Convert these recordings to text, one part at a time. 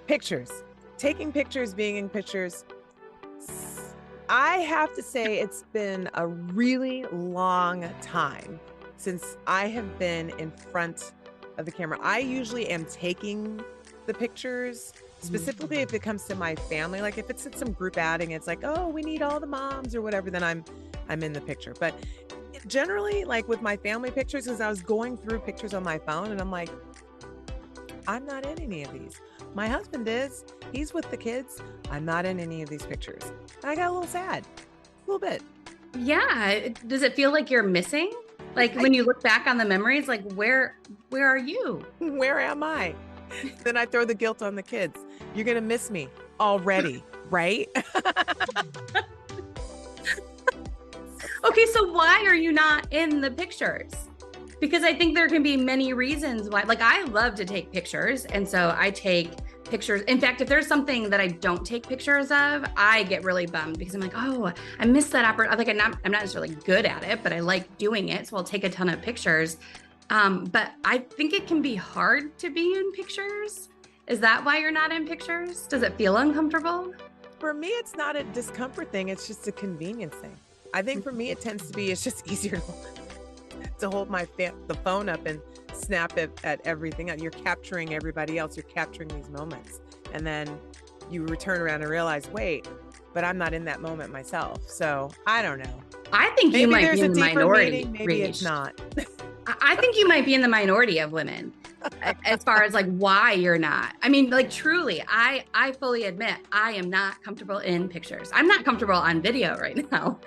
Pictures, taking pictures, being in pictures. I have to say it's been a really long time since I have been in front of the camera. I usually am taking the pictures, specifically if it comes to my family. Like if it's at some group outing, it's like, oh, we need all the moms or whatever, then I'm in the picture. But generally, like with my family pictures, because I was going through pictures on my phone and I'm like, I'm not in any of these. My husband is. He's with the kids. I'm not in any of these pictures. And I got a little sad. A little bit. Yeah. Does it feel like you're missing? Like when you look back on the memories, like where are you? Where am I? Then I throw the guilt on the kids. You're going to miss me already, right? Okay, so why are you not in the pictures? Because I think there can be many reasons why. Like I love to take pictures, and so I take pictures. In fact, if there's something that I don't take pictures of, I get really bummed because I'm like, oh, I missed that opportunity. Like I'm not necessarily good at it, but I like doing it, so I'll take a ton of pictures. But I think it can be hard to be in pictures. Is that why you're not in pictures? Does it feel uncomfortable? For me, it's not a discomfort thing. It's just a convenience thing. I think for me, it tends to be, it's just easier to hold the phone up and snap it at everything. You're capturing everybody else. You're capturing these moments. And then you return around and realize, wait, but I'm not in that moment myself. So I don't know. I think Maybe you might there's be in the a deeper minority. meaning, maybe it's not. I think you might be in the minority of women as far as like why you're not. I mean, like truly, I fully admit I am not comfortable in pictures. I'm not comfortable on video right now.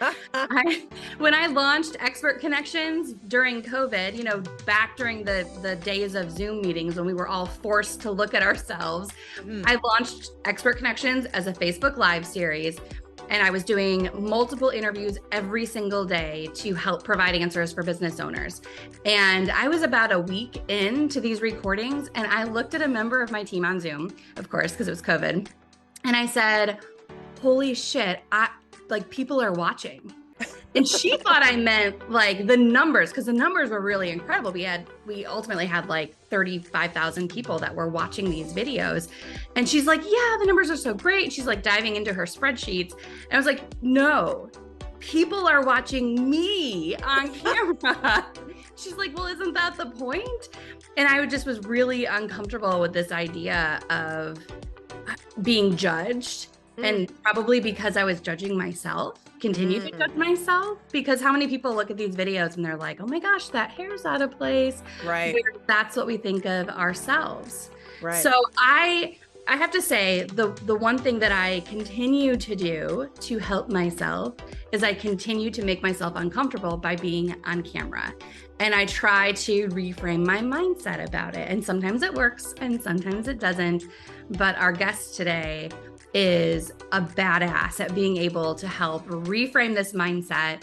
When I launched Expert Connections during COVID, back during the days of Zoom meetings when we were all forced to look at ourselves, I launched Expert Connections as a Facebook Live series. And I was doing multiple interviews every single day to help provide answers for business owners. And I was about a week into these recordings, and I looked at a member of my team on Zoom, of course, because it was COVID. And I said, holy shit, people are watching. And she thought I meant like the numbers, because the numbers were really incredible. We ultimately had like 35,000 people that were watching these videos. And she's like, yeah, the numbers are so great. She's like diving into her spreadsheets. And I was like, no, people are watching me on camera. She's like, well, isn't that the point? And I was really uncomfortable with this idea of being judged. And probably because I was judging myself, continue to judge myself, because how many people look at these videos and they're like, oh my gosh, that hair's out of place. Right. That's what we think of ourselves. Right. So I have to say the one thing that I continue to do to help myself is I continue to make myself uncomfortable by being on camera. And I try to reframe my mindset about it. And sometimes it works and sometimes it doesn't. But our guest today is a badass at being able to help reframe this mindset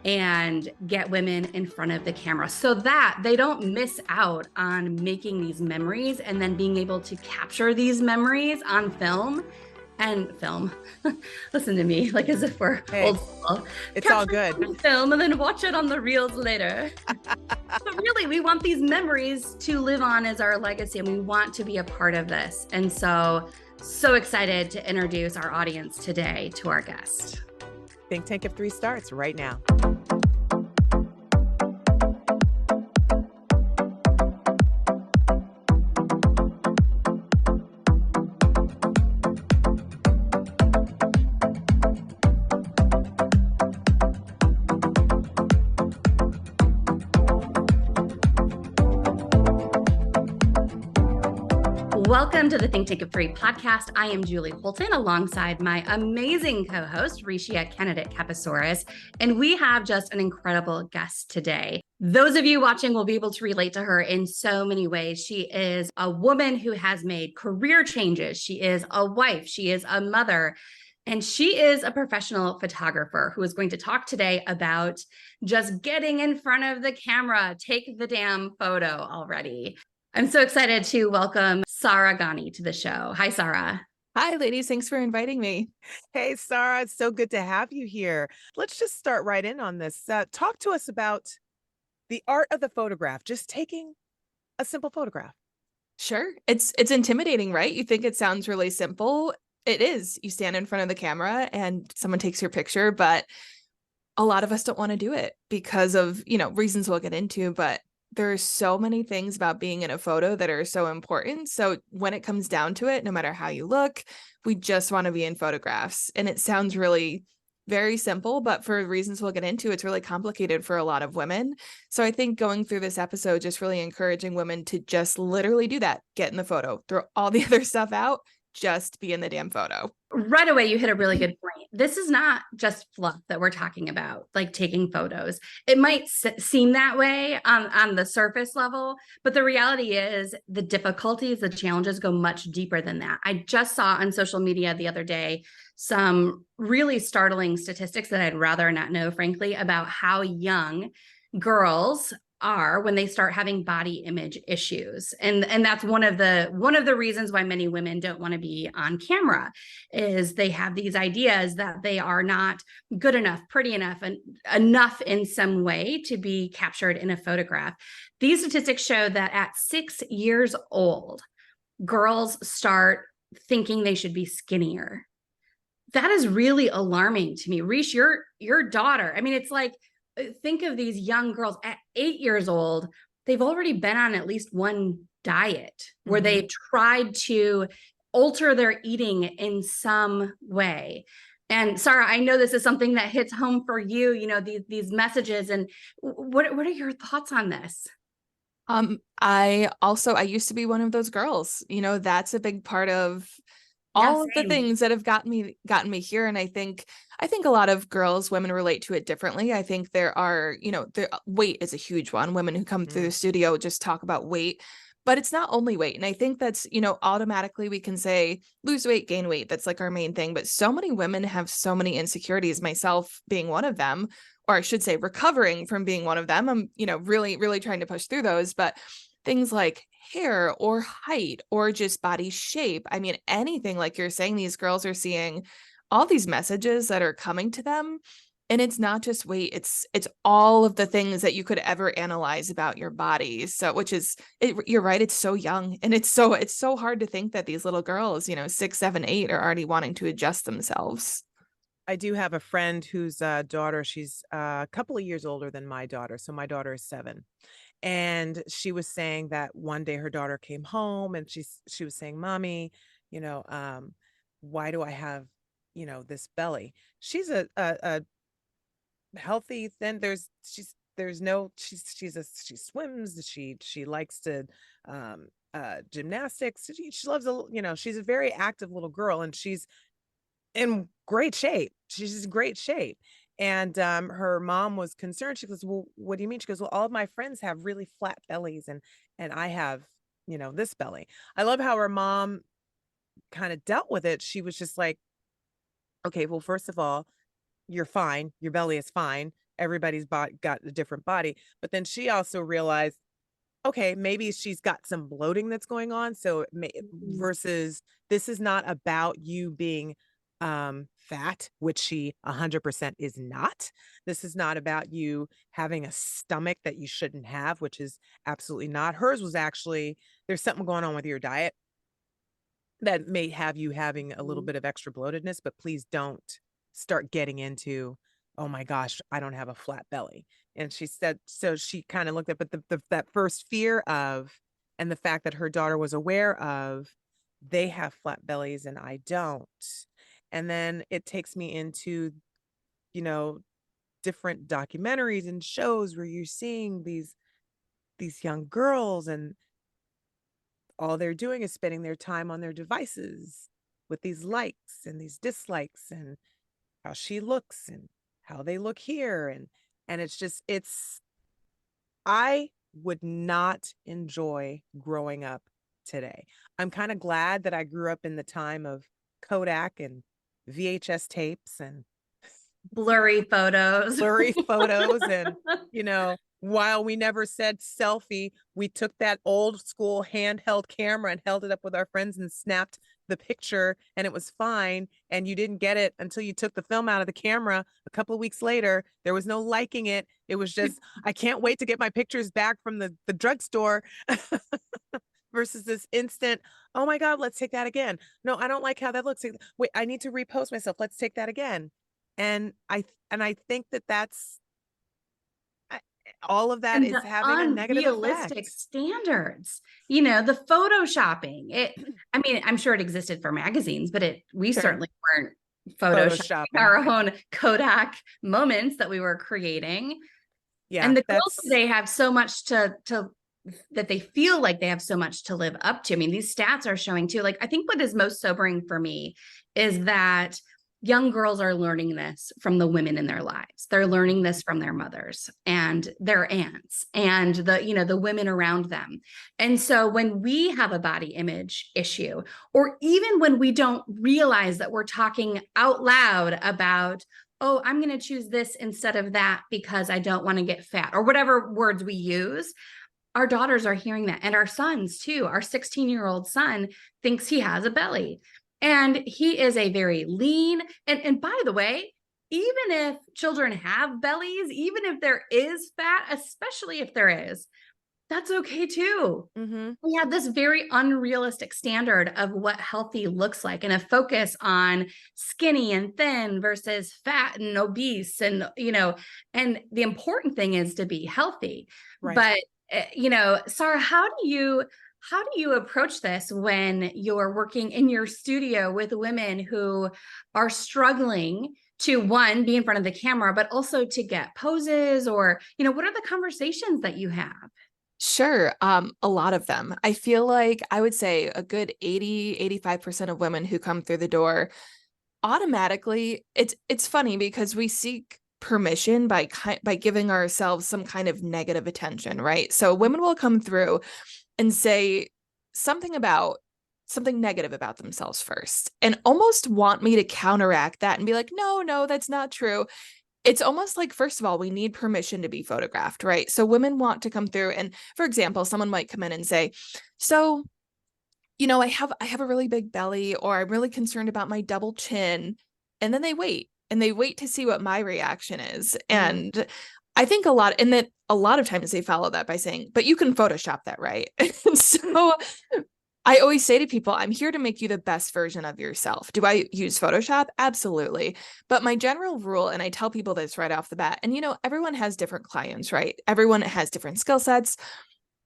and get women in front of the camera so that they don't miss out on making these memories and then being able to capture these memories on film. Listen to me, like as if we're old school. It's capture all good. On film and then watch it on the reels later. But really, we want these memories to live on as our legacy, and we want to be a part of this. And so excited to introduce our audience today to our guest. Think Tank of 3 starts right now. Welcome to the Think Tank of 3 podcast. I am Julie Holton alongside my amazing co-host, Rishia Candidate Capasaurus, and we have just an incredible guest today. Those of you watching will be able to relate to her in so many ways. She is a woman who has made career changes. She is a wife. She is a mother. And she is a professional photographer who is going to talk today about just getting in front of the camera. Take the damn photo already. I'm so excited to welcome Sarrah Gani to the show. Hi, Sarrah. Hi, ladies. Thanks for inviting me. Hey, Sarrah, it's so good to have you here. Let's just start right in on this. Talk to us about the art of the photograph, just taking a simple photograph. Sure. It's intimidating, right? You think it sounds really simple. It is. You stand in front of the camera and someone takes your picture, but a lot of us don't want to do it because of, reasons we'll get into, but there's so many things about being in a photo that are so important. So when it comes down to it, no matter how you look, we just want to be in photographs. And it sounds really very simple, but for reasons we'll get into, it's really complicated for a lot of women. So I think going through this episode, just really encouraging women to just literally do that, get in the photo, throw all the other stuff out, just be in the damn photo. Right away, you hit a really good point. This is not just fluff that we're talking about, like taking photos. It might seem that way on the surface level, but the reality is the difficulties, the challenges go much deeper than that. I just saw on social media the other day some really startling statistics that I'd rather not know, frankly, about how young girls are when they start having body image issues. And that's one of the reasons why many women don't want to be on camera, is they have these ideas that they are not good enough, pretty enough, and enough in some way to be captured in a photograph. These statistics show that at 6 years old, girls start thinking they should be skinnier. That is really alarming to me. Reese, your daughter, I mean, it's like, think of these young girls at 8 years old. They've already been on at least one diet where they've tried to alter their eating in some way. And Sarrah, I know this is something that hits home for you, these messages. And what are your thoughts on this? I used to be one of those girls. That's a big part of all of the Same. things that have gotten me here. And I think a lot of women relate to it differently. I think there are, weight is a huge one. Women who come through the studio just talk about weight, but it's not only weight. And I think that's, automatically we can say lose weight, gain weight. That's like our main thing. But so many women have so many insecurities, myself being one of them, or I should say recovering from being one of them. I'm, really, really trying to push through those, but things like hair or height or just body shape. I mean, anything, like you're saying, these girls are seeing all these messages that are coming to them. And it's not just weight, it's all of the things that you could ever analyze about your body. So, you're right, it's so young. And it's so hard to think that these little girls, 6, 7, 8 are already wanting to adjust themselves. I do have a friend whose daughter, she's a couple of years older than my daughter. So my daughter is 7. And she was saying that one day her daughter came home and she was saying, "Mommy, why do I have, this belly?" She's a healthy, thin. She swims. She likes to gymnastics. She loves she's a very active little girl, and she's in great shape. She's in great shape. And her mom was concerned. She goes, "Well, what do you mean?" She goes, "Well, all of my friends have really flat bellies, and I have, this belly." I love how her mom kind of dealt with it. She was just like, "Okay, well, first of all, you're fine. Your belly is fine. Everybody's got a different body." But then she also realized, okay, maybe she's got some bloating that's going on. So versus, this is not about you being fat, which she 100% is not. This is not about you having a stomach that you shouldn't have, which is absolutely not. Hers was actually, there's something going on with your diet that may have you having a little bit of extra bloatedness, but please don't start getting into, "Oh my gosh, I don't have a flat belly." And she said, so she kind of looked at, but that first fear of, and the fact that her daughter was aware of, they have flat bellies and I don't. And then it takes me into, you know, different documentaries and shows where you're seeing these young girls, and all they're doing is spending their time on their devices with these likes and these dislikes, and how she looks and how they look here. And it's I would not enjoy growing up today. I'm kind of glad that I grew up in the time of Kodak and VHS tapes and Blurry photos. blurry photos. And, while we never said selfie, we took that old school handheld camera and held it up with our friends and snapped the picture, and it was fine. And you didn't get it until you took the film out of the camera a couple of weeks later. There was no liking it. It was just, I can't wait to get my pictures back from the drugstore. versus this instant, oh my God, let's take that again. No, I don't like how that looks. Wait, I need to repost myself. Let's take that again. And I think that that's I- all of that And is the having a negative unrealistic effect. standards, you know, the photoshopping. I mean, I'm sure it existed for magazines, but we Sure. certainly weren't photoshopping Photoshopping. our own Kodak moments that we were creating. Yeah, And the girls that's today have so much to that they feel like they have so much to live up to. I mean, these stats are showing too. Like, I think what is most sobering for me is that young girls are learning this from the women in their lives. They're learning this from their mothers and their aunts and the women around them. And so when we have a body image issue, or even when we don't realize that we're talking out loud about, oh, I'm going to choose this instead of that because I don't want to get fat, or whatever words we use, our daughters are hearing that. And our sons too. Our 16-year-old son thinks he has a belly. And he is a very lean. And by the way, even if children have bellies, even if there is fat, especially if there is, that's okay too. mm-hmm. We have this very unrealistic standard of what healthy looks like, and a focus on skinny and thin versus fat and obese. And, and the important thing is to be healthy. Right. But, Sarrah, how do you approach this when you're working in your studio with women who are struggling to, one, be in front of the camera, but also to get poses, or, what are the conversations that you have? Sure. A lot of them. I feel like I would say a good 80-85% of women who come through the door automatically, it's funny because we seek permission by giving ourselves some kind of negative attention, right? So women will come through and say something negative about themselves first and almost want me to counteract that and be like, no, that's not true. It's almost like, first of all, we need permission to be photographed, right? So women want to come through, and for example, someone might come in and say, so, I have a really big belly, or I'm really concerned about my double chin. And then they wait to see what my reaction is. And I think a lot of times they follow that by saying, but you can Photoshop that, right? And so I always say to people, I'm here to make you the best version of yourself. Do I use Photoshop? Absolutely. But my general rule, and I tell people this right off the bat, and everyone has different clients, right? Everyone has different skill sets.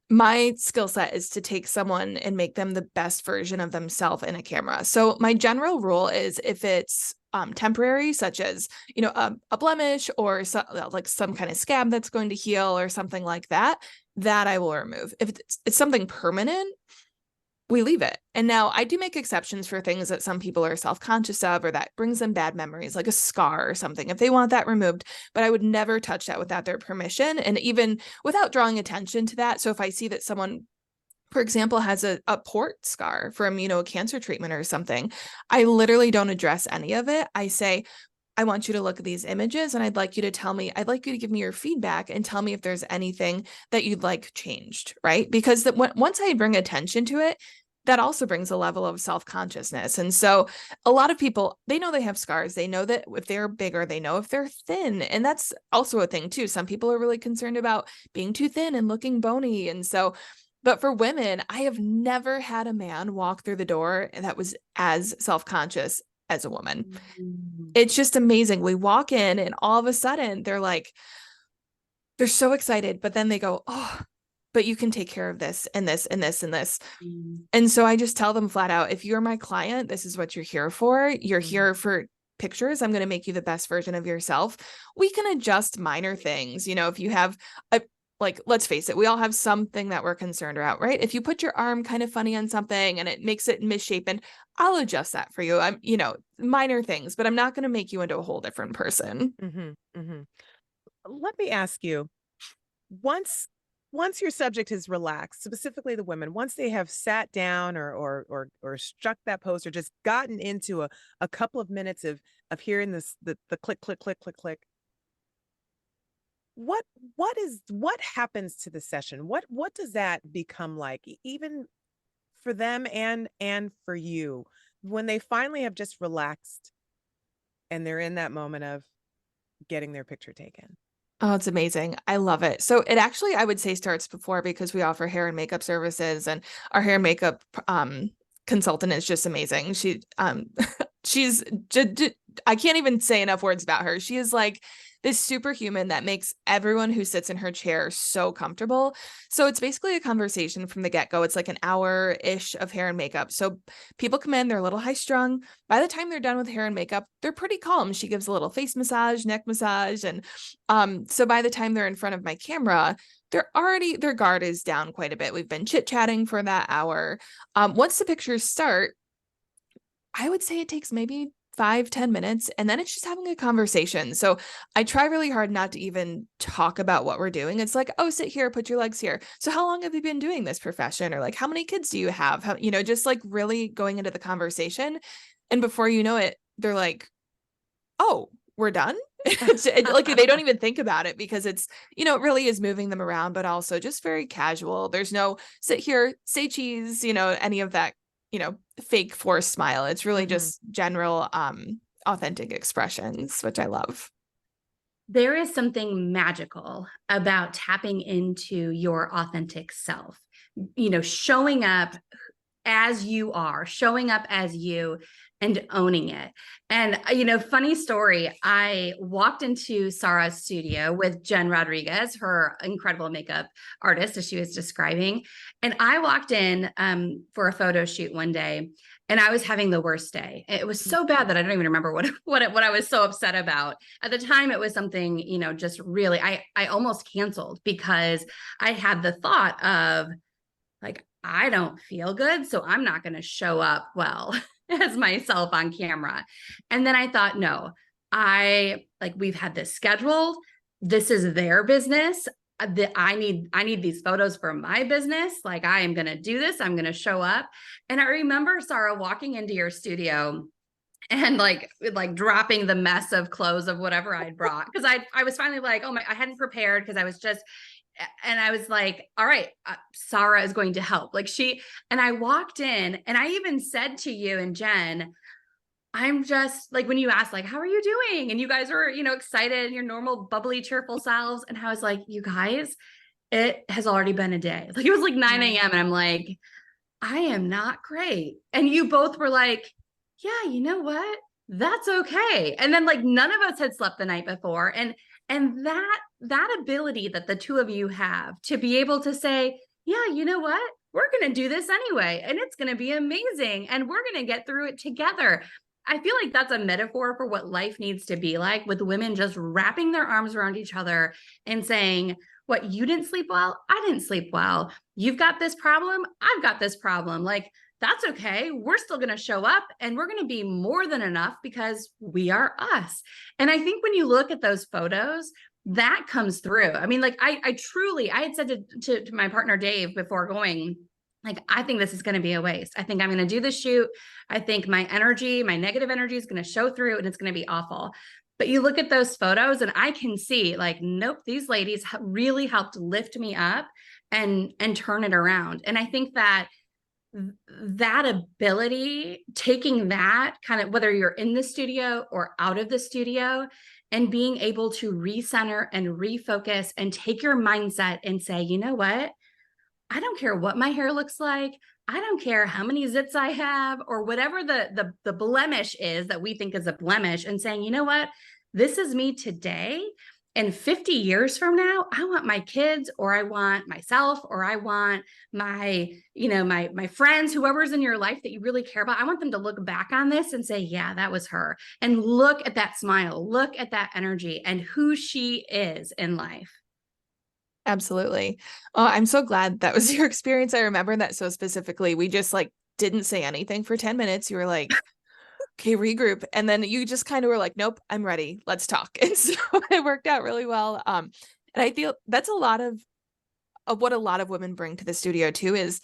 My skill set is to take someone and make them the best version of themselves in a camera. So my general rule is, if it's temporary, such as, a blemish or like some kind of scab that's going to heal or something like that, that I will remove. If it's something permanent, we leave it. And now I do make exceptions for things that some people are self-conscious of, or that brings them bad memories, like a scar or something, if they want that removed. But I would never touch that without their permission, and even without drawing attention to that. So if I see that someone, for example, has a port scar from, a cancer treatment or something, I literally don't address any of it. I say, I want you to look at these images, and I'd like you to give me your feedback and tell me if there's anything that you'd like changed, right? Because once I bring attention to it, that also brings a level of self-consciousness. And so a lot of people, they know they have scars. They know that if they're bigger, they know if they're thin. And that's also a thing too. Some people are really concerned about being too thin and looking bony. And so, but for women, I have never had a man walk through the door that was as self-conscious as a woman. It's just amazing. We walk in and all of a sudden they're so excited, but then they go, oh, but you can take care of this and this and this and this. And so I just tell them flat out, if you're my client, this is what you're here for. You're here for pictures. I'm going to make you the best version of yourself. We can adjust minor things. If you have let's face it, we all have something that we're concerned about, right? If you put your arm kind of funny on something and it makes it misshapen, I'll adjust that for you. I'm, minor things, but I'm not going to make you into a whole different person. Let me ask you, once your subject is relaxed, specifically the women, once they have sat down or struck that pose, or just gotten into a couple of minutes of hearing the click, click, click, click, click, what happens to the session? What does that become like, even for them and for you, when they finally have just relaxed and they're in that moment of getting their picture taken? Oh, it's amazing. I love it. So it actually, I would say, starts before, because we offer hair and makeup services, and our hair and makeup consultant is just amazing. She's I can't even say enough words about her. She is like this superhuman that makes everyone who sits in her chair so comfortable. So it's basically a conversation from the get-go. It's like an hour-ish of hair and makeup. So people come in, they're a little high strung. By the time they're done with hair and makeup, they're pretty calm. She gives a little face massage, neck massage. And so by the time they're in front of my camera, their guard is down quite a bit. We've been chit-chatting for that hour. Once the pictures start, I would say it takes maybe 5-10 minutes, and then it's just having a conversation. So I try really hard not to even talk about what we're doing. It's like, oh, sit here, put your legs here. So how long have you been doing this profession? Or like, how many kids do you have? How, just like really going into the conversation. And before you know it, they're like, oh, we're done. Like they don't even think about it, because it's, it really is moving them around, but also just very casual. There's no sit here, say cheese, any of that, fake forced smile. It's really just general, authentic expressions, which I love. There is something magical about tapping into your authentic self, showing up as you are, showing up as you, and owning it. And, funny story, I walked into Sarrah's studio with Jen Rodriguez, her incredible makeup artist, as she was describing. And I walked in for a photo shoot one day, and I was having the worst day. It was so bad that I don't even remember what I was so upset about. At the time, it was something, just really, I almost canceled, because I had the thought of like, I don't feel good, so I'm not going to show up well as myself on camera. And then I thought, no, we've had this scheduled. This is their business. I need these photos for my business. Like, I am going to do this. I'm going to show up. And I remember, Sarrah, walking into your studio and like dropping the mess of clothes of whatever I'd brought. Cause I was finally like, I hadn't prepared, because I was just, and I was like, all right, Sarrah is going to help. And I walked in, and I even said to you and Jen, I'm just like, when you asked, like, how are you doing? And you guys were, excited in your normal, bubbly, cheerful selves. And I was like, you guys, it has already been a day. Like, it was like 9 a.m. And I'm like, I am not great. And you both were like, yeah, you know what? That's okay. And then like, none of us had slept the night before. And that ability that the two of you have to be able to say, yeah, you know what? We're going to do this anyway, and it's going to be amazing, and we're going to get through it together. I feel like that's a metaphor for what life needs to be like, with women just wrapping their arms around each other and saying, what, you didn't sleep well? I didn't sleep well. You've got this problem. I've got this problem. Like, that's okay. We're still going to show up, and we're going to be more than enough, because we are us. And I think when you look at those photos, that comes through. I mean, like, I had said to my partner, Dave, before going, like, I think this is going to be a waste. I think I'm going to do the shoot. I think my negative energy is going to show through, and it's going to be awful. But you look at those photos, and I can see, like, nope, these ladies really helped lift me up and turn it around. And I think that ability, taking that kind of, whether you're in the studio or out of the studio, and being able to recenter and refocus and take your mindset and say, you know what? I don't care what my hair looks like. I don't care how many zits I have, or whatever the blemish is that we think is a blemish, and saying, you know what? This is me today. And 50 years from now, I want my kids, or I want myself, or I want my friends, whoever's in your life that you really care about. I want them to look back on this and say, yeah, that was her. And look at that smile, look at that energy, and who she is in life. Absolutely. Oh, I'm so glad that was your experience. I remember that so specifically. We just like didn't say anything for 10 minutes. You were like, okay, regroup. And then you just kind of were like, nope, I'm ready. Let's talk. And so it worked out really well. And I feel that's a lot of what a lot of women bring to the studio too, is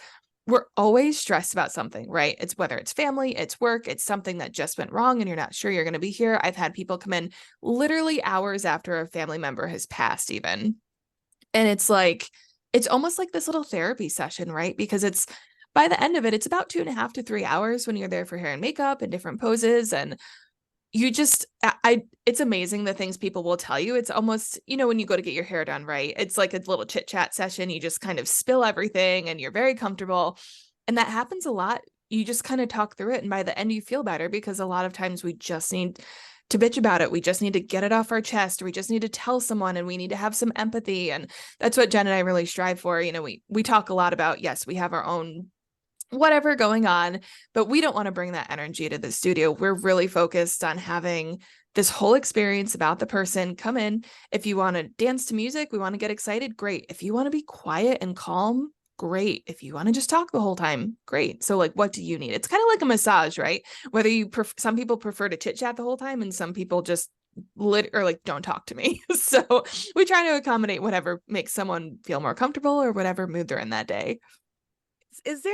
we're always stressed about something, right? It's whether it's family, it's work, it's something that just went wrong and you're not sure you're going to be here. I've had people come in literally hours after a family member has passed even. And it's like, it's almost like this little therapy session, right? Because it's, by the end of it, it's about 2.5 to 3 hours when you're there for hair and makeup and different poses. And you just, it's amazing the things people will tell you. It's almost, you know, when you go to get your hair done, right? It's like a little chit chat session. You just kind of spill everything and you're very comfortable. And that happens a lot. You just kind of talk through it. And by the end, you feel better, because a lot of times we just need to bitch about it. We just need to get it off our chest, or we just need to tell someone, and we need to have some empathy. And that's what Jen and I really strive for. You know, we talk a lot about, yes, we have our own whatever going on, but we don't want to bring that energy to the studio. We're really focused on having this whole experience about the person come in. If you want to dance to music, we want to get excited, great. If you want to be quiet and calm, great. If you want to just talk the whole time, great. So like, what do you need? It's kind of like a massage, right? Whether you some people prefer to chit chat the whole time, and some people just or like, don't talk to me. So we try to accommodate whatever makes someone feel more comfortable, or whatever mood they're in that day. Is there,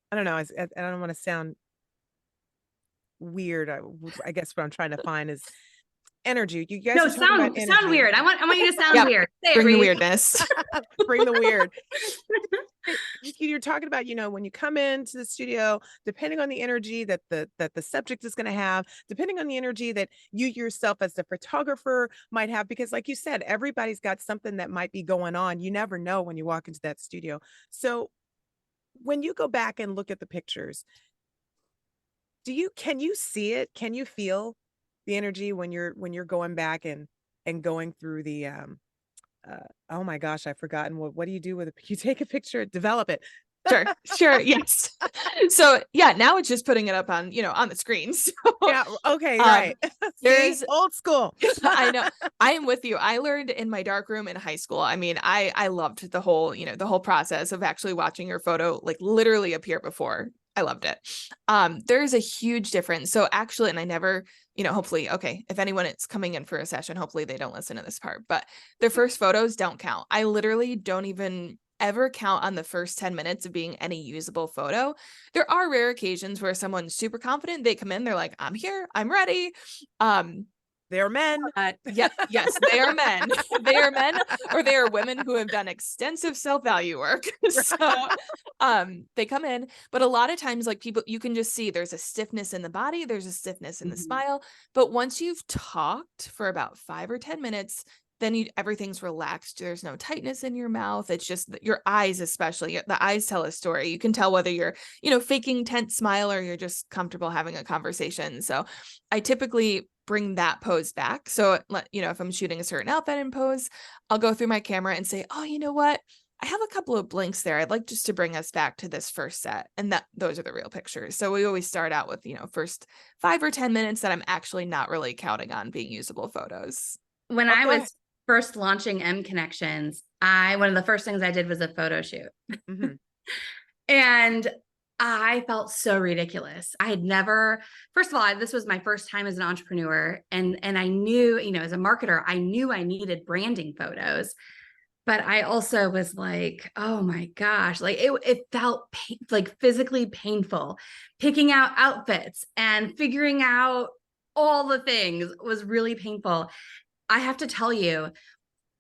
I don't know, I don't want to sound weird. I guess what I'm trying to find is energy. You guys No, are talking about energy. sound weird. I want you to sound Yep. weird. Say Bring it, the Reese. weirdness. Bring the weird. You're talking about, you know, when you come into the studio, depending on the energy that the subject is going to have, depending on the energy that you yourself as the photographer might have, because like you said, everybody's got something that might be going on. You never know when you walk into that studio. So when you go back and look at the pictures, can you see it? Can you feel the energy when you're going back and going through the oh my gosh, I've forgotten what do you do with it? You take a picture, develop it. Sure. Yes. So yeah, now it's just putting it up on, you know, on the screen. So, Yeah. Okay. Right. There's old school. I know. I am with you. I learned in my darkroom in high school. I mean, I loved the whole, you know, the whole process of actually watching your photo like literally appear before. I loved it. There's a huge difference. So actually, and I never, you know, hopefully, okay, if anyone is coming in for a session, hopefully they don't listen to this part, but their first photos don't count. I literally don't even ever count on the first 10 minutes of being any usable photo. There are rare occasions where someone's super confident, they come in, they're like, I'm here, I'm ready. They're men. Yes, they are men. They are men, or they are women who have done extensive self-value work. So they come in, but a lot of times, like, people, you can just see there's a stiffness in the body, there's a stiffness in the smile. But once you've talked for about 5 or 10 minutes, then everything's relaxed. There's no tightness in your mouth. It's just your eyes, especially the eyes tell a story. You can tell whether you're, you know, faking tense smile or you're just comfortable having a conversation. So I typically bring that pose back. So, you know, if I'm shooting a certain outfit and pose, I'll go through my camera and say, oh, you know what? I have a couple of blinks there. I'd like just to bring us back to this first set. And those are the real pictures. So we always start out with, you know, first 5 or 10 minutes that I'm actually not really counting on being usable photos. When I was first launching M Connections, one of the first things I did was a photo shoot. And I felt so ridiculous. I had never, first of all, this was my first time as an entrepreneur. And I knew, you know, as a marketer, I knew I needed branding photos. But I also was like, oh my gosh, like it felt like physically painful. Picking out outfits and figuring out all the things was really painful. I have to tell you,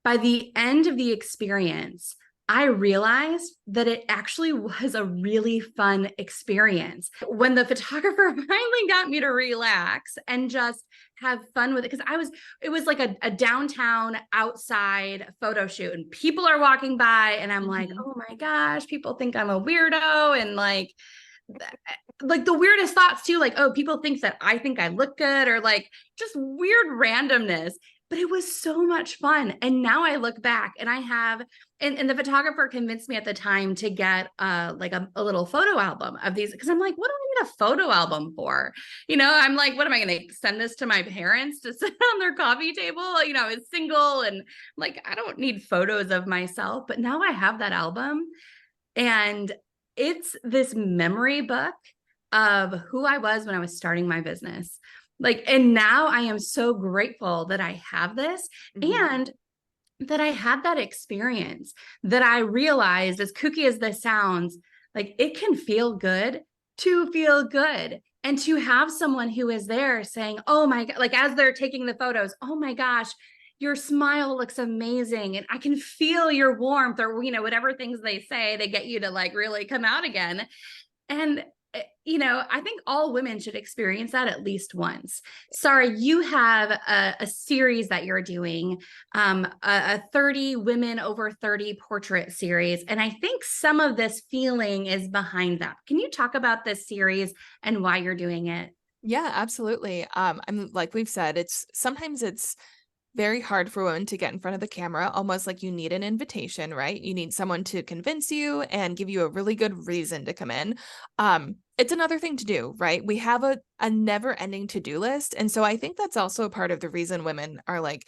by the end of the experience, I realized that it actually was a really fun experience. When the photographer finally got me to relax and just have fun with it, because it was like a downtown outside photo shoot, and people are walking by, and I'm like, oh my gosh, people think I'm a weirdo, and like the weirdest thoughts too, like, oh, people think that I think I look good, or like just weird randomness. But it was so much fun. And now I look back and I have, and the photographer convinced me at the time to get like a little photo album of these, because I'm like, what do I need a photo album for? You know, I'm like, what am I going to send this to my parents to sit on their coffee table? You know, I was single, and like, I don't need photos of myself. But now I have that album, and it's this memory book of who I was when I was starting my business. Like, and now I am so grateful that I have this, and that I had that experience, that I realized, as kooky as this sounds, like it can feel good to feel good, and to have someone who is there saying, oh my God, like as they're taking the photos, oh my gosh, your smile looks amazing. And I can feel your warmth, or, you know, whatever things they say, they get you to like really come out again. And you know, I think all women should experience that at least once. Sarrah, you have a series that you're doing, a 30 women over 30 portrait series. And I think some of this feeling is behind that. Can you talk about this series and why you're doing it? Yeah, absolutely. I'm like we've said, sometimes it's very hard for women to get in front of the camera, almost like you need an invitation, right? You need someone to convince you and give you a really good reason to come in. It's another thing to do, right? We have a never-ending to-do list. And so I think that's also a part of the reason women are like,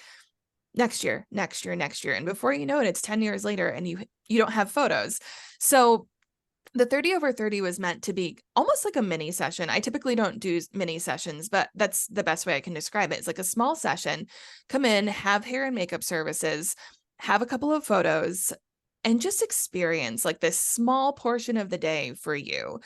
next year, next year, next year. And before you know it, it's 10 years later and you don't have photos. So the 30 over 30 was meant to be almost like a mini session. I typically don't do mini sessions, but that's the best way I can describe it. It's like a small session, come in, have hair and makeup services, have a couple of photos, and just experience like this small portion of the day for you.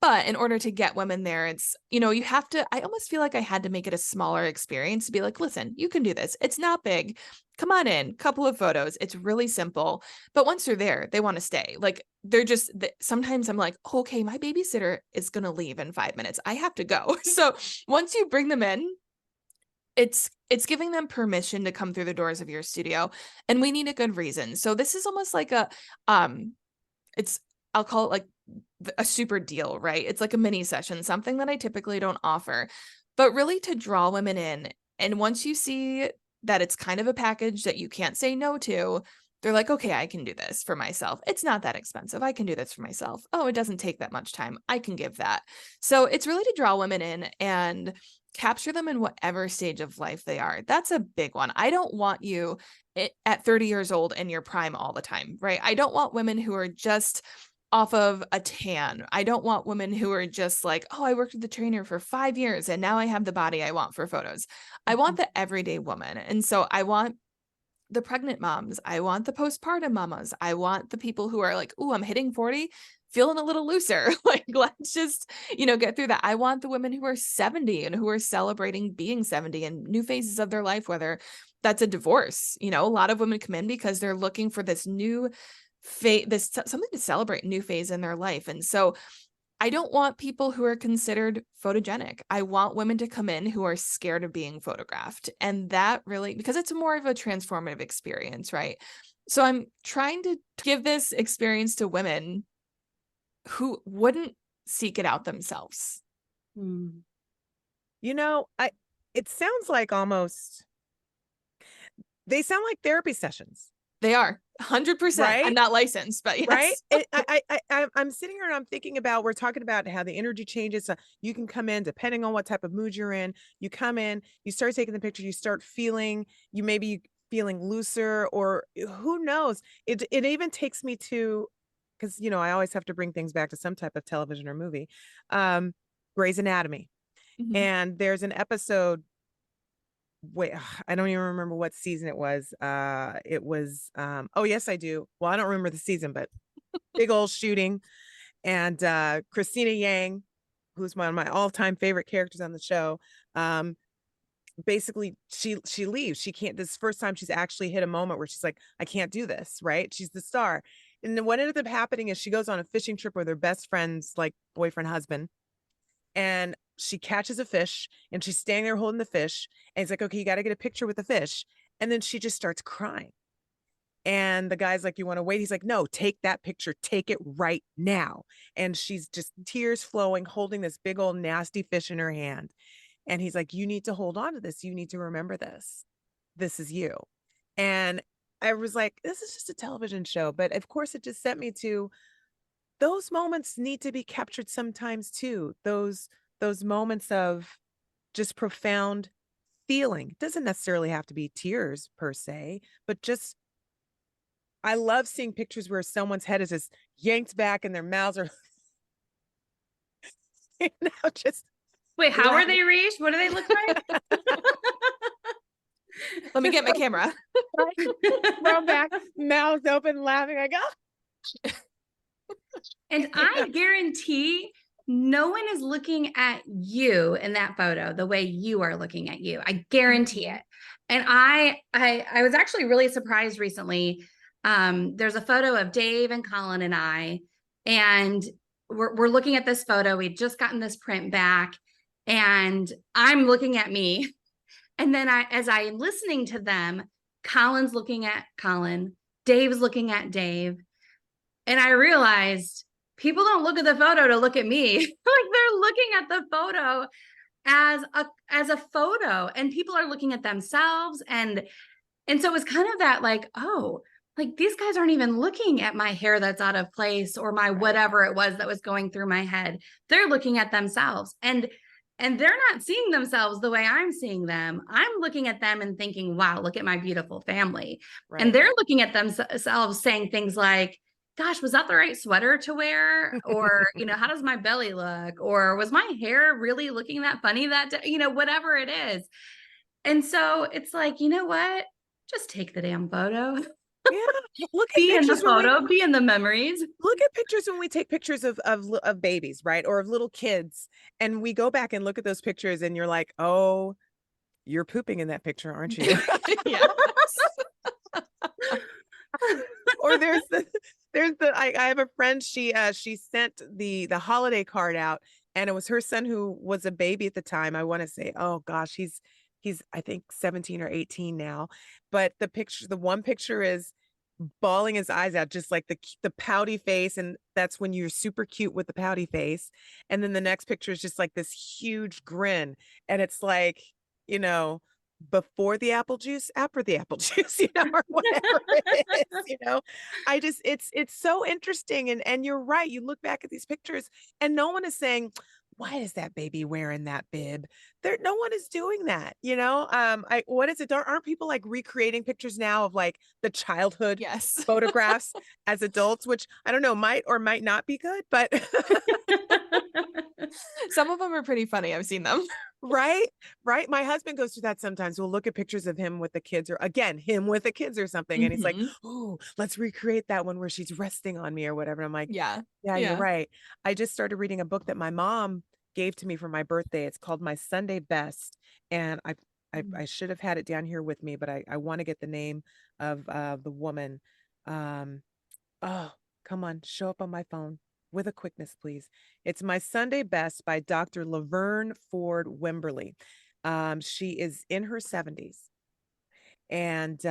But in order to get women there, it's, you have to, I almost feel like I had to make it a smaller experience to be like, listen, you can do this. It's not big. Come on in, couple of photos. It's really simple. But once they're there, they want to stay. Like sometimes I'm like, okay, my babysitter is going to leave in 5 minutes. I have to go. So once you bring them in, it's giving them permission to come through the doors of your studio, and we need a good reason. So this is almost like I'll call it like a super deal, right? It's like a mini session, something that I typically don't offer, but really to draw women in. And once you see that it's kind of a package that you can't say no to, they're like, okay, I can do this for myself. It's not that expensive. I can do this for myself. Oh, it doesn't take that much time. I can give that. So it's really to draw women in and capture them in whatever stage of life they are. That's a big one. I don't want you at 30 years old in your prime all the time, right? I don't want women who are just off of a tan. I don't want women who are just like, oh, I worked with the trainer for 5 years and now I have the body I want for photos. I want the everyday woman. And so I want the pregnant moms. I want the postpartum mamas. I want the people who are like, oh, I'm hitting 40, feeling a little looser. Like, let's just, get through that. I want the women who are 70 and who are celebrating being 70 and new phases of their life, whether that's a divorce. A lot of women come in because they're looking for this new phase, something to celebrate, new phase in their life. And so I don't want people who are considered photogenic. I want women to come in who are scared of being photographed. And that really, because it's more of a transformative experience, right? So I'm trying to give this experience to women who wouldn't seek it out themselves. It sounds like they sound like therapy sessions. They are 100%. Right? I'm not licensed, but yes. Right. I'm sitting here and I'm thinking about, we're talking about how the energy changes. So you can come in depending on what type of mood you're in. You come in, you start taking the picture, you start feeling, feeling looser, or who knows? It even takes me to, because I always have to bring things back to some type of television or movie. Grey's Anatomy. Mm-hmm. And there's an episode. Wait, I don't even remember what season it was. Oh yes, I do. Well, I don't remember the season, but big old shooting. And Christina Yang, who's one of my all-time favorite characters on the show, basically she leaves. She can't, this first time she's actually hit a moment where she's like, I can't do this, right? She's the star. And then what ended up happening is she goes on a fishing trip with her best friend's like boyfriend, husband. And she catches a fish and she's standing there holding the fish. And he's like, okay, you got to get a picture with the fish. And then she just starts crying. And the guy's like, you want to wait? He's like, no, take that picture. Take it right now. And she's just tears flowing, holding this big old nasty fish in her hand. And he's like, you need to hold on to this. You need to remember this. This is you. And I was like, this is just a television show. But of course, it just sent me to, those moments need to be captured sometimes too. Those moments of just profound feeling. It doesn't necessarily have to be tears per se, but just, I love seeing pictures where someone's head is just yanked back and their mouths are just. Wait, how are they, Reese? What do they look like? Let me get my camera. Throw back, mouths open, laughing. I go. And I guarantee no one is looking at you in that photo the way you are looking at you. I guarantee it. And I was actually really surprised recently. There's a photo of Dave and Colin and I, and we're looking at this photo. We'd just gotten this print back, and I'm looking at me. And then as I'm listening to them, Colin's looking at Colin, Dave's looking at Dave. And I realized people don't look at the photo to look at me. Like they're looking at the photo as a photo, and people are looking at themselves. And so it was kind of that like, oh, like these guys aren't even looking at my hair that's out of place or my whatever it was that was going through my head. They're looking at themselves, and they're not seeing themselves the way I'm seeing them. I'm looking at them and thinking, wow, look at my beautiful family. Right. And they're looking at themselves saying things like, gosh, was that the right sweater to wear? Or, how does my belly look? Or was my hair really looking that funny that day? Whatever it is. And so it's like, you know what? Just take the damn photo. Yeah, look at be in the photo, be in the memories. Look at pictures when we take pictures of babies, right? Or of little kids. And we go back and look at those pictures and you're like, oh, you're pooping in that picture, aren't you? Yes. Or I have a friend, she sent the holiday card out, and it was her son who was a baby at the time. I want to say, oh gosh, he's I think 17 or 18 now. But the one picture is bawling his eyes out, just like the pouty face, and that's when you're super cute with the pouty face. And then the next picture is just like this huge grin, and it's like, before the apple juice, after the apple juice, or whatever it is, I just, it's so interesting. And you're right. You look back at these pictures and no one is saying, why is that baby wearing that bib? No one is doing that, what is it? Aren't people like recreating pictures now of like the childhood photographs as adults, which I don't know, might or might not be good, but some of them are pretty funny. I've seen them. Right. My husband goes through that sometimes. We'll look at pictures of him with the kids, or again, him with the kids or something. And he's like, oh, let's recreate that one where she's resting on me or whatever. I'm like, yeah, you're right. I just started reading a book that my mom gave to me for my birthday. It's called My Sunday Best. And I should have had it down here with me, but I want to get the name of the woman. Oh, come on, show up on my phone. With a quickness, please. It's My Sunday Best by Dr. Laverne Ford Wimberly. She is in her 70s. And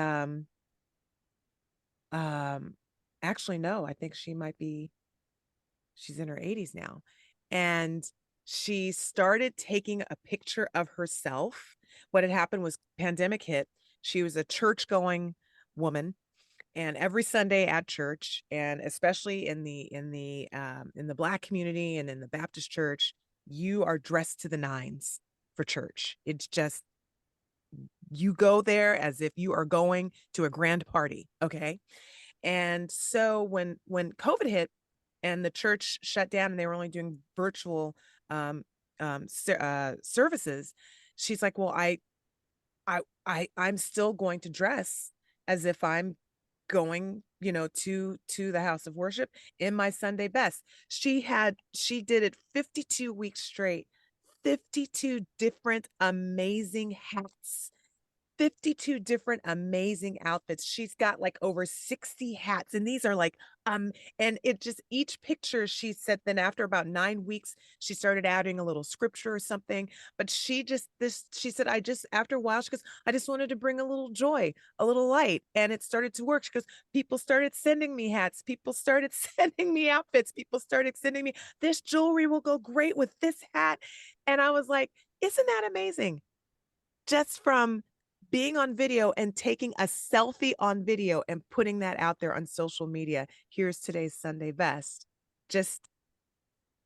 actually, no, I think she's in her 80s now. And she started taking a picture of herself. What had happened was pandemic hit. She was a church-going woman. And every Sunday at church, and especially in the Black community and in the Baptist church, you are dressed to the nines for church. It's just, you go there as if you are going to a grand party. Okay. And so when COVID hit and the church shut down and they were only doing virtual services, she's like, well, I'm still going to dress as if I'm going, to the house of worship in my Sunday best. She did it 52 weeks straight, 52 different amazing hats, 52 different amazing outfits. She's got like over 60 hats, and these are like and it just, each picture, she said, then after about 9 weeks she started adding a little scripture or something. But she said, after a while, she goes, I just wanted to bring a little joy, a little light, and it started to work. She goes, people started sending me hats, people started sending me outfits, people started sending me, this jewelry will go great with this hat. And I was like, isn't that amazing? Just from being on video and taking a selfie on video and putting that out there on social media. Here's today's Sunday best. Just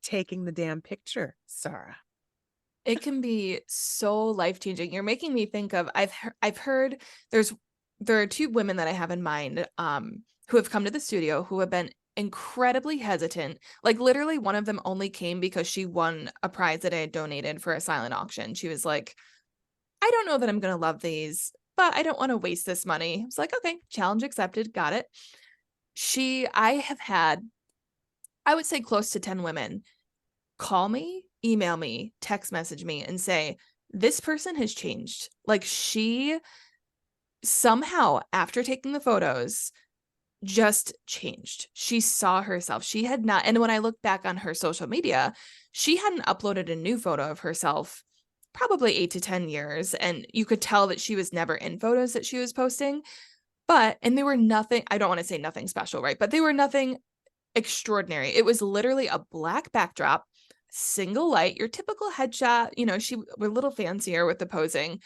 taking the damn picture, Sarrah. It can be so life-changing. You're making me think of, I've heard there are two women that I have in mind who have come to the studio who have been incredibly hesitant. Like literally one of them only came because she won a prize that I had donated for a silent auction. She was like, I don't know that I'm going to love these, but I don't want to waste this money. I was like, okay, challenge accepted. Got it. I have had, I would say close to 10 women call me, email me, text message me and say, this person has changed. Like she somehow, after taking the photos, just changed. She saw herself. She had not, and when I look back on her social media, she hadn't uploaded a new photo of herself probably 8 to 10 years. And you could tell that she was never in photos that she was posting. And they were nothing, I don't want to say nothing special, right? But they were nothing extraordinary. It was literally a black backdrop, single light, your typical headshot. She was a little fancier with the posing,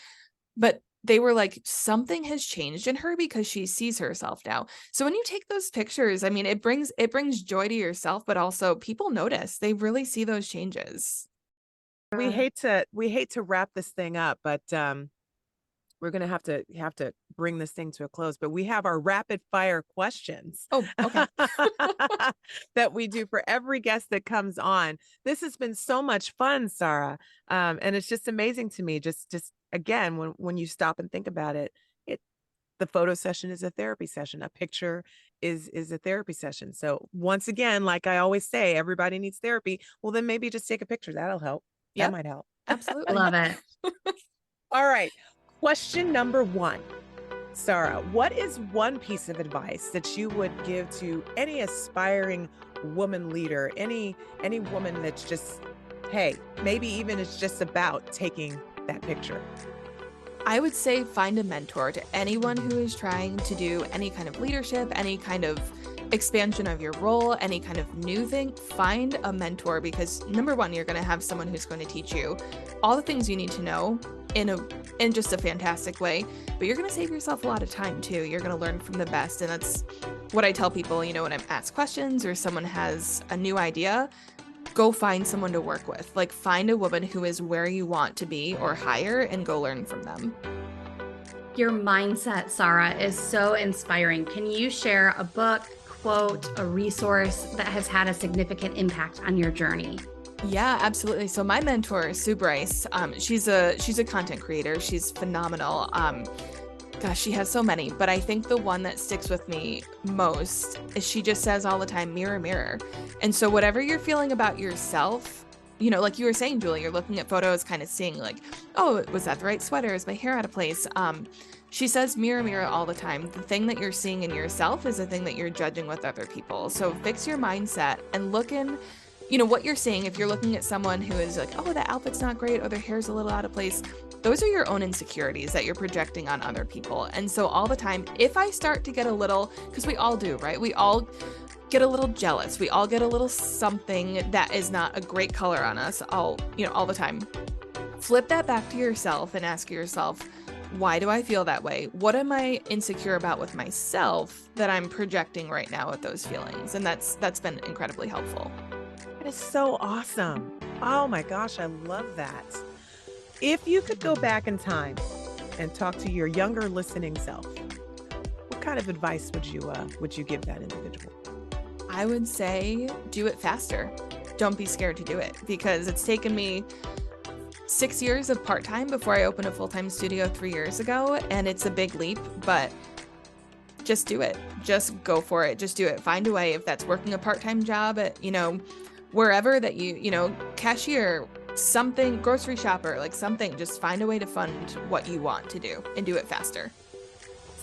but they were like, something has changed in her because she sees herself now. So when you take those pictures, I mean, it brings joy to yourself, but also people notice. They really see those changes. We hate to wrap this thing up, but we're gonna have to bring this thing to a close. But we have our rapid fire questions. Oh, okay. That we do for every guest that comes on. This has been so much fun, Sarrah. And it's just amazing to me. Just again, when you stop and think about it, the photo session is a therapy session. A picture is a therapy session. So once again, like I always say, everybody needs therapy. Well, then maybe just take a picture. That'll help. That might help. Absolutely. Love it. All right. Question number 1. Sarrah, what is one piece of advice that you would give to any aspiring woman leader, any woman that's just, hey, maybe even it's just about taking that picture? I would say find a mentor. To anyone who is trying to do any kind of leadership, any kind of expansion of your role, any kind of new thing, find a mentor, because number one, you're going to have someone who's going to teach you all the things you need to know in just a fantastic way, but you're going to save yourself a lot of time too. You're going to learn from the best. And that's what I tell people, when I'm asked questions or someone has a new idea, go find someone to work with. Like, find a woman who is where you want to be or higher and go learn from them. Your mindset, Sarrah, is so inspiring. Can you share a book, quote, a resource that has had a significant impact on your journey? Yeah, absolutely. So my mentor, Sue Bryce, she's a content creator. She's phenomenal. Gosh, she has so many, but I think the one that sticks with me most is she just says all the time, mirror, mirror. And so whatever you're feeling about yourself, like you were saying, Julie, you're looking at photos, kind of seeing like, oh, was that the right sweater? Is my hair out of place? She says, mirror, mirror all the time. The thing that you're seeing in yourself is the thing that you're judging with other people. So fix your mindset and look in, what you're seeing. If you're looking at someone who is like, oh, that outfit's not great, or their hair's a little out of place, those are your own insecurities that you're projecting on other people. And so all the time, if I start to get a little, because we all do, right? We all get a little jealous. We all get a little something that is not a great color on us all the time. Flip that back to yourself and ask yourself, why do I feel that way? What am I insecure about with myself that I'm projecting right now with those feelings? And that's been incredibly helpful. That is so awesome. Oh my gosh, I love that. If you could go back in time and talk to your younger listening self, what kind of advice would you give that individual? I would say do it faster. Don't be scared to do it, because it's taken me 6 years of part-time before I opened a full-time studio 3 years ago, and it's a big leap, but just do it. Just go for it. Just do it. Find a way. If that's working a part-time job at, wherever that cashier, something, grocery shopper, like something, just find a way to fund what you want to do and do it faster.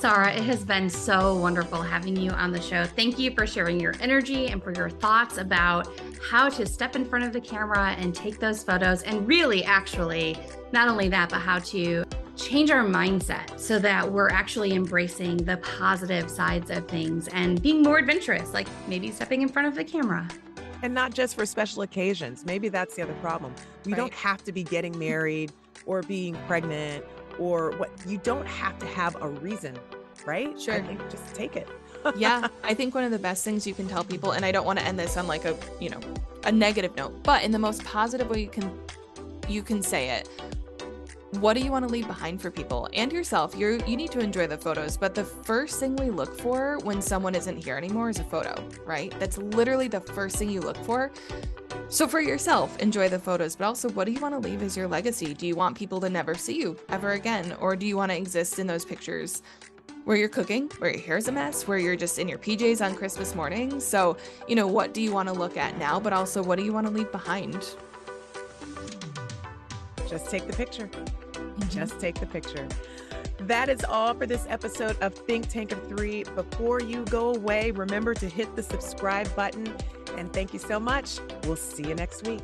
Sarrah, it has been so wonderful having you on the show. Thank you for sharing your energy and for your thoughts about how to step in front of the camera and take those photos, and really actually not only that, but how to change our mindset so that we're actually embracing the positive sides of things and being more adventurous, like maybe stepping in front of the camera. And not just for special occasions. Maybe that's the other problem. We don't have to be getting married or being pregnant or what. You don't have to have a reason, right? Sure. I think just take it. Yeah, I think one of the best things you can tell people, and I don't want to end this on like a negative note, but in the most positive way you can say it. What do you want to leave behind for people and yourself? You need to enjoy the photos, but the first thing we look for when someone isn't here anymore is a photo, right? That's literally the first thing you look for. So for yourself, enjoy the photos, but also what do you want to leave as your legacy? Do you want people to never see you ever again? Or do you want to exist in those pictures where you're cooking, where your hair's a mess, where you're just in your PJs on Christmas morning? So, what do you want to look at now, but also what do you want to leave behind? Just take the picture. Just take the picture. That is all for this episode of Think Tank of Three. Before you go away, remember to hit the subscribe button. And thank you so much. We'll see you next week.